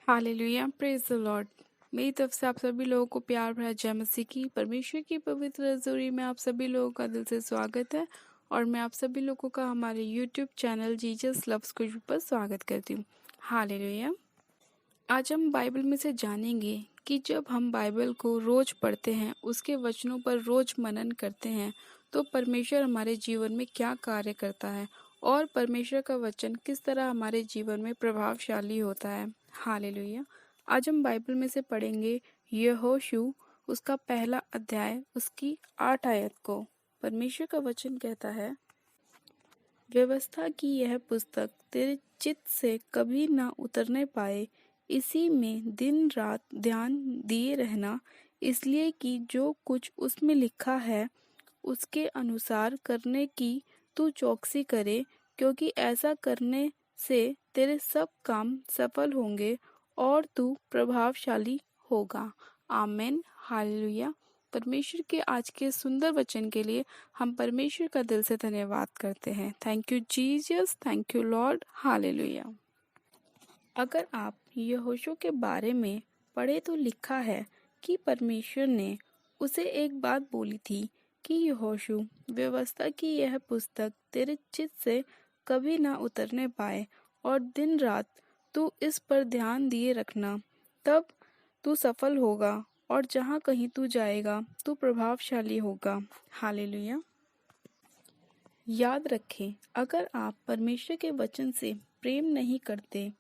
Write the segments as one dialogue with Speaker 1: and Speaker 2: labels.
Speaker 1: Hallelujah, praise the Lord. मेरी तरफ से आप सभी लोगों को प्यार भरा जय मसीह की। परमेश्वर की पवित्र रज़ोरी में आप सभी लोगों का दिल से स्वागत है और मैं आप सभी लोगों का हमारे यूट्यूब चैनल जीसस लव्स कुछ पर स्वागत करती हूँ। हालेलुया। आज हम बाइबल में से जानेंगे कि जब हम बाइबल को रोज पढ़ते हैं, उसके वचनों पर रोज मनन करते हैं, तो परमेश्वर हमारे जीवन में क्या कार्य करता है और परमेश्वर का वचन किस तरह हमारे जीवन में प्रभावशाली होता है। हालेलुया। आज हम बाइबल में से पढ़ेंगे यहोशू, उसका पहला अध्याय, उसकी 8 आयत को। परमेश्वर का वचन कहता है, व्यवस्था की यह पुस्तक तेरे चित्त से कभी ना उतरने पाए, इसी में दिन रात ध्यान दिए रहना, इसलिए कि जो कुछ उसमें लिखा है उसके अनुसार करने की तू चौकसी करे, क्योंकि ऐसा करने से तेरे सब काम सफल होंगे और तू प्रभावशाली होगा। आमेन। हालेलुया। परमेश्वर के आज के सुंदर वचन के लिए हम परमेश्वर का दिल से धन्यवाद करते हैं। Thank you Jesus, thank you Lord. Hallelujah. अगर आप यहोशू के बारे में पढ़े तो लिखा है कि परमेश्वर ने उसे एक बात बोली थी कि यहोशू, व्यवस्था की यह पुस्तक तेरे चित्त से कभी ना उतरने पाए और दिन रात तू इस पर ध्यान दिए रखना, तब तू सफल होगा और जहाँ कहीं तू जाएगा तू प्रभावशाली होगा। हालेलुया। याद रखें, अगर आप परमेश्वर के वचन से प्रेम नहीं करते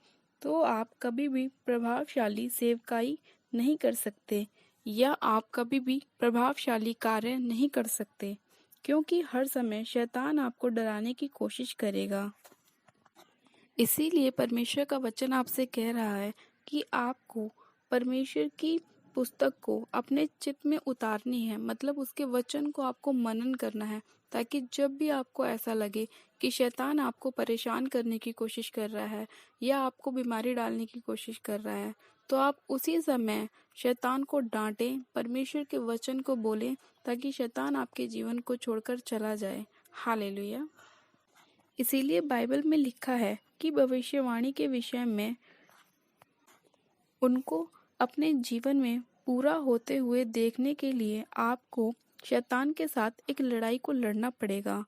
Speaker 1: तो आप कभी भी प्रभावशाली सेवकाई नहीं कर सकते या आप कभी भी प्रभावशाली कार्य नहीं कर सकते, क्योंकि हर समय शैतान आपको डराने की कोशिश करेगा। इसीलिए परमेश्वर का वचन आपसे कह रहा है कि आपको परमेश्वर की पुस्तक को अपने चित्त में उतारनी है, मतलब उसके वचन को आपको मनन करना है, ताकि जब भी आपको ऐसा लगे कि शैतान आपको परेशान करने की कोशिश कर रहा है या आपको बीमारी डालने की कोशिश कर रहा है, तो आप उसी समय शैतान को डांटें, परमेश्वर के वचन को बोलें, ताकि शैतान आपके जीवन को छोड़कर चला जाए। हालेलुया। इसीलिए बाइबल में लिखा है कि भविष्यवाणी के विषय में उनको अपने जीवन में पूरा होते हुए देखने के लिए आपको शैतान के साथ एक लड़ाई को लड़ना पड़ेगा,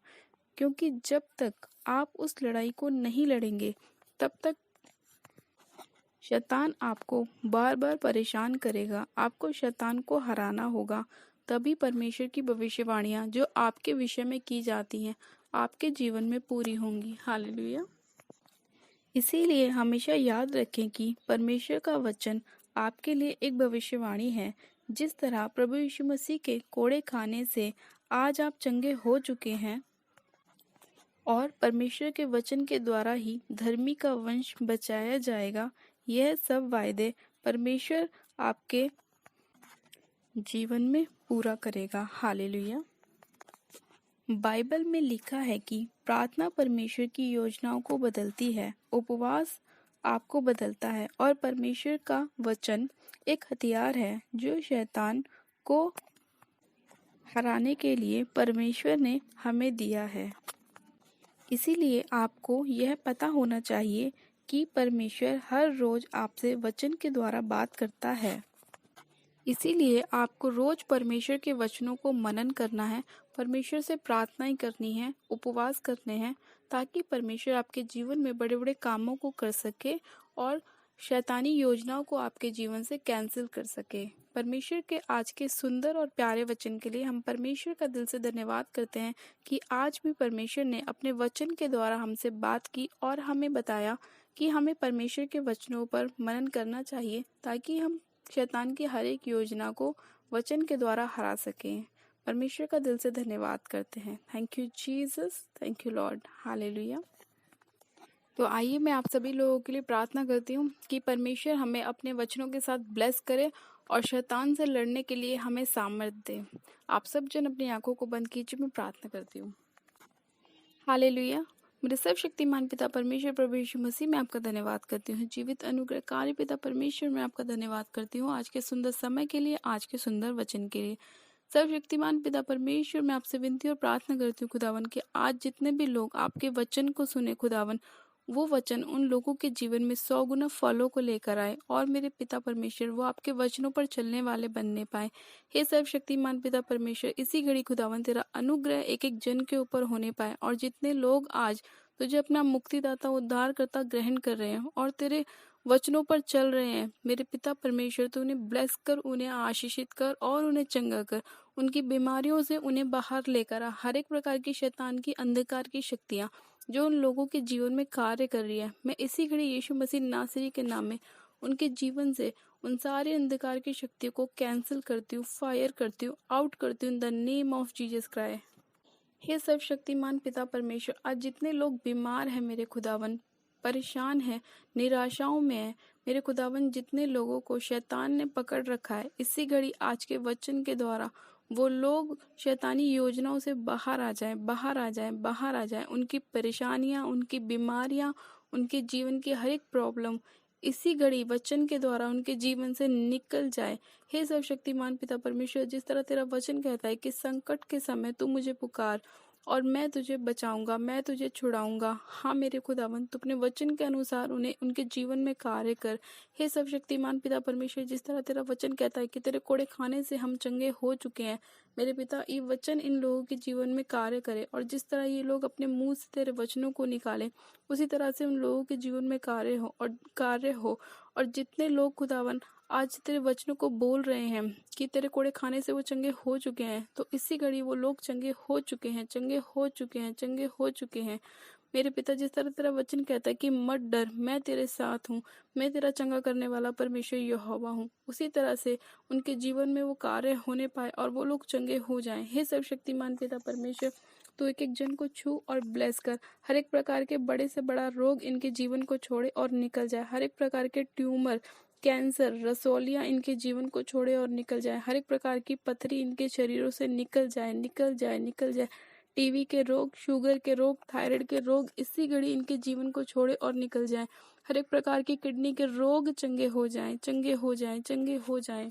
Speaker 1: क्योंकि जब तक आप उस लड़ाई को नहीं लड़ेंगे तब तक शैतान आपको बार बार परेशान करेगा। आपको शैतान को हराना होगा, तभी परमेश्वर की भविष्यवाणियां जो आपके विषय में की जाती हैं आपके जीवन में पूरी होंगी। हालेलुया। इसीलिए हमेशा याद रखें कि परमेश्वर का वचन आपके लिए एक भविष्यवाणी है। जिस तरह प्रभु यीशु मसीह के कोड़े खाने से आज आप चंगे हो चुके हैं और परमेश्वर के वचन के द्वारा ही धर्मी का वंश बचाया जाएगा, यह सब वायदे परमेश्वर आपके जीवन में पूरा करेगा। हालेलुया। बाइबल में लिखा है कि प्रार्थना परमेश्वर की योजनाओं को बदलती है, उपवास आपको बदलता है और परमेश्वर का वचन एक हथियार है जो शैतान को हराने के लिए परमेश्वर ने हमें दिया है। इसीलिए आपको यह पता होना चाहिए कि परमेश्वर हर रोज आपसे वचन के द्वारा बात करता है। इसीलिए आपको रोज परमेश्वर के वचनों को मनन करना है, परमेश्वर से प्रार्थनाएं करनी है, उपवास करने हैं, ताकि परमेश्वर आपके जीवन में बड़े बड़े कामों को कर सके और शैतानी योजनाओं को आपके जीवन से कैंसिल कर सके। परमेश्वर के आज के सुंदर और प्यारे वचन के लिए हम परमेश्वर का दिल से धन्यवाद करते हैं कि आज भी परमेश्वर ने अपने वचन के द्वारा हमसे बात की और हमें बताया कि हमें परमेश्वर के वचनों पर मनन करना चाहिए, ताकि हम शैतान की हर एक योजना को वचन के द्वारा हरा सकें। परमेश्वर का दिल से धन्यवाद करते हैं। Thank you Jesus, thank you Lord. Hallelujah. तो आइए मैं आप सभी लोगों के लिए प्रार्थना करती हूँ कि परमेश्वर हमें अपने वचनों के साथ ब्लेस करे और शैतान से लड़ने के लिए हमें सामर्थ्य दे। आप सब जन अपनी आंखों को बंद कीजिए, मैं प्रार्थना करती हूँ। हालेलुया। मेरे सर्वशक्तिमान पिता परमेश्वर प्रभु यीशु मसीह में आपका धन्यवाद करती हूँ। जीवित अनुग्रहकारी पिता परमेश्वर मैं आपका धन्यवाद करती हूँ आज के सुंदर समय के लिए, आज के सुंदर वचन के लिए। सर्वशक्तिमान पिता परमेश्वर मैं आपसे विनती और प्रार्थना करती हूँ खुदावन कि आज जितने भी लोग आपके वचन को सुने खुदावन, वो वचन उन लोगों के जीवन में 100 गुना फलों को लेकर आए और मेरे पिता परमेश्वर वो आपके वचनों पर चलने वाले बनने पाए। हे सर्वशक्तिमान पिता परमेश्वर, इसी घड़ी खुदावन तेरा अनुग्रह एक एक जन के ऊपर होने पाए और जितने लोग आज तुझे अपना मुक्तिदाता उद्धारकर्ता ग्रहण कर रहे हैं और तेरे वचनों पर चल रहे हैं, मेरे पिता परमेश्वर तू उन्हें ब्लेस कर, उन्हें आशीषित कर और उन्हें चंगा कर। उनकी बीमारियों से उन्हें बाहर लेकर आ। हर एक प्रकार की शैतान की अंधकार की शक्तियां जो उन लोगों के जीवन में कार्य कर रही है, मैं इसी घड़ी यीशु मसीह नासरी के नाम में उनके जीवन से उन सारे अंधकार की शक्तियों को कैंसिल करती हूँ, फायर करती हूँ, आउट करती हूँ in the name of Jesus Christ. हे सर्वशक्तिमान पिता परमेश्वर, आज जितने लोग बीमार हैं मेरे खुदावन, परेशान हैं, निराशाओं में हैं, मेरे खुदावन जितने लोगों को शैतान ने पकड़ रखा है, इसी घड़ी आज के वचन के द्वारा वो लोग शैतानी योजनाओं से बाहर आ जाएं, बाहर आ जाएं, बाहर आ जाएं। उनकी परेशानियां, उनकी बीमारियां, उनके जीवन की हर एक प्रॉब्लम इसी घड़ी वचन के द्वारा उनके जीवन से निकल जाए। हे सर्वशक्तिमान पिता परमेश्वर, जिस तरह तेरा वचन कहता है कि संकट के समय तू मुझे पुकार और मैं तुझे बचाऊंगा, मैं तुझे छुड़ाऊंगा। हाँ मेरे खुदावन, तू अपने वचन के अनुसार उन्हें उनके जीवन में कार्य कर। हे सर्वशक्तिमान पिता परमेश्वर, जिस तरह तेरा वचन कहता है कि तेरे कोड़े खाने से हम चंगे हो चुके हैं, मेरे पिता ये वचन इन लोगों के जीवन में कार्य करे और जिस तरह ये लोग अपने मुंह से तेरे वचनों को निकालें, उसी तरह से उन लोगों के जीवन में कार्य हो। और जितने लोग खुदावन आज तेरे वचनों को बोल रहे हैं कि तेरे कोड़े खाने से वो चंगे हो चुके हैं, तो इसी घड़ी वो लोग चंगे हो चुके हैं, चंगे हो चुके हैं, चंगे हो चुके हैं। मेरे पिता, जिस तरह तेरा वचन कहता है कि मत डर, मैं तेरे साथ हूँ, मैं तेरा चंगा करने वाला परमेश्वर यहोवा हूँ, उसी तरह से उनके जीवन में वो कार्य होने पाए और वो लोग चंगे हो जाएं। हे सर्वशक्तिमान पिता परमेश्वर, तो एक एक जन को छू और ब्लेस कर। हर एक प्रकार के बड़े से बड़ा रोग इनके जीवन को छोड़े और निकल जाए। हर एक प्रकार के ट्यूमर, कैंसर, रसोलियां इनके जीवन को छोड़े और निकल जाए। हर एक प्रकार की पथरी इनके शरीरों से निकल जाए, निकल जाए, निकल जाए। टीवी के रोग, शुगर के रोग, थायराइड के रोग इसी घड़ी इनके जीवन को छोड़े और निकल जाए। हर एक प्रकार की किडनी के रोग चंगे हो जाएं, चंगे हो जाएं, चंगे हो जाएं।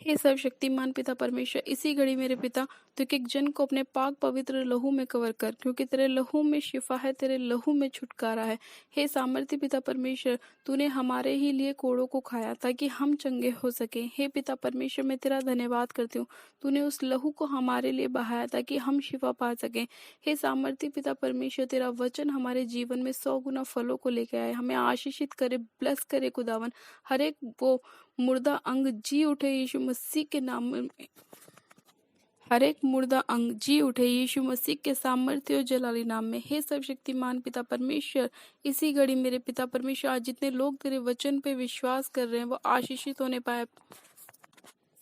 Speaker 1: हे सर्वशक्तिमान पिता परमेश्वर, इसी घड़ी मेरे पिता तो एक जन को अपने पाक पवित्र लहू में कवर कर, क्योंकि तेरे लहू में शिफा है, तेरे लहू में छुटकारा है। हे सामर्थ्य पिता परमेश्वर, तूने हमारे ही लिए कोड़ों को खाया ताकि हम चंगे हो सके। हे पिता परमेश्वर, मैं तेरा धन्यवाद करती हूँ, तूने उस लहू को हमारे लिए बहाया ताकि हम शिफा पा सकें। हे सामर्थ्य पिता परमेश्वर, तेरा वचन हमारे जीवन में 100 गुना फलों को लेकर आए, हमें आशीषित करे, ब्लेस करे खुदावन। हर एक वो मुर्दा अंग जी उठे यीशु मसीह के नाम में। हर एक मुर्दा अंग जी उठे यीशु मसीह के सामर्थ्य और जलाली नाम में। हे सर्वशक्तिमान पिता परमेश्वर, इसी घड़ी मेरे पिता परमेश्वर, आज जितने लोग तेरे वचन पे विश्वास कर रहे हैं वो आशीषित होने पाए।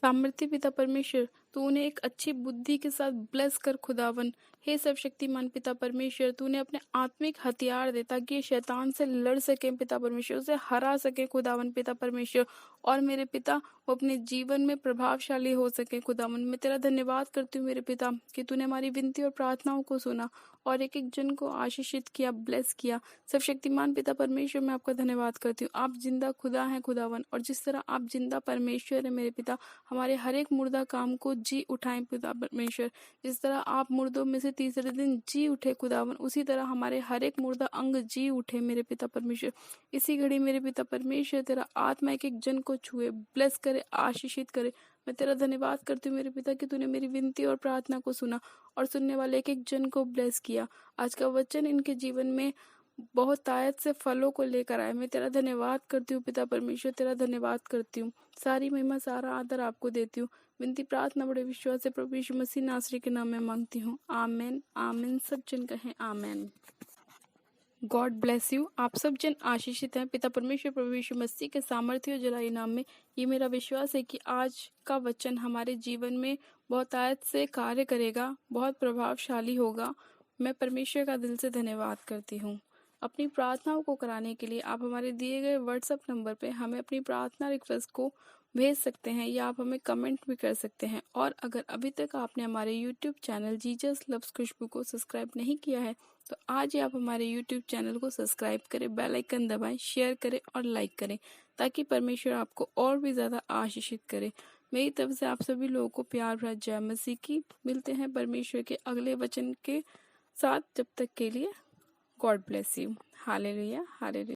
Speaker 1: सामर्थ्य पिता परमेश्वर, तू उन्हें एक अच्छी बुद्धि के साथ ब्लेस कर खुदावन। हे सर्वशक्तिमान पिता परमेश्वर, तूने अपने आत्मिक हथियार दे ताकि ये शैतान से लड़ सके पिता परमेश्वर, उसे हरा सके खुदावन पिता परमेश्वर, और मेरे पिता वो अपने जीवन में प्रभावशाली हो सके खुदावन। मैं तेरा धन्यवाद करती हूँ मेरे पिता कि तूने हमारी विनती और प्रार्थनाओं को सुना और एक एक जन को आशीषित किया, ब्लेस किया। सर्वशक्तिमान पिता परमेश्वर, मैं आपका धन्यवाद करती हूँ। आप जिंदा खुदा हैं खुदावन, और जिस तरह आप जिंदा परमेश्वर है मेरे पिता, हमारे हर एक मुर्दा काम को जी उठाएं पिता परमेश्वर। जिस तरह आप मुर्दों में से तीसरे दिन जी उठे खुदावन, उसी तरह हमारे हर एक मुर्दा अंग जी उठे मेरे पिता परमेश्वर। इसी घड़ी मेरे पिता परमेश्वर, तेरा आत्मा एक एक जन को छुए, ब्लेस करे, आशीषित करे। मैं तेरा धन्यवाद करती हूँ मेरे पिता कि तूने मेरी विनती और प्रार्थना को सुना और सुनने वाले एक एक जन को ब्लेस किया। आज का वचन इनके जीवन में बहुत तायत से फलों को लेकर आए। मैं तेरा धन्यवाद करती हूँ पिता परमेश्वर, तेरा धन्यवाद करती हूँ। सारी महिमा, सारा आदर आपको देती हूँ। विनती प्रार्थना बड़े विश्वास से प्रभु यीशु मसीह नासरी के नाम में मांगती हूँ। आमेन, आमेन। सब जन कहें आमेन। God bless you. आप सब जन आशीषित हैं पिता परमेश्वर प्रभु यीशु मसीह के सामर्थ्य और जलाई नाम में। ये मेरा विश्वास है कि आज का वचन हमारे जीवन में बहुत आयत से कार्य करेगा, बहुत प्रभावशाली होगा। मैं परमेश्वर का दिल से धन्यवाद करती हूँ। अपनी प्रार्थनाओं को कराने के लिए आप हमारे दिए गए व्हाट्सएप नंबर पे हमें अपनी प्रार्थना रिक्वेस्ट को भेज सकते हैं या आप हमें कमेंट भी कर सकते हैं। और अगर अभी तक आपने हमारे यूट्यूब चैनल जीसस लव्स खुशबू को सब्सक्राइब नहीं किया है तो आज ही आप हमारे यूट्यूब चैनल को सब्सक्राइब करें, बेल आइकन दबाएं, शेयर करें और लाइक करें ताकि परमेश्वर आपको और भी ज़्यादा आशीषित करे। मेरी तरफ से आप सभी लोगों को प्यार भरा जय मसीह की। मिलते हैं परमेश्वर के अगले वचन के साथ, जब तक के लिए God bless you. Hallelujah, hallelujah.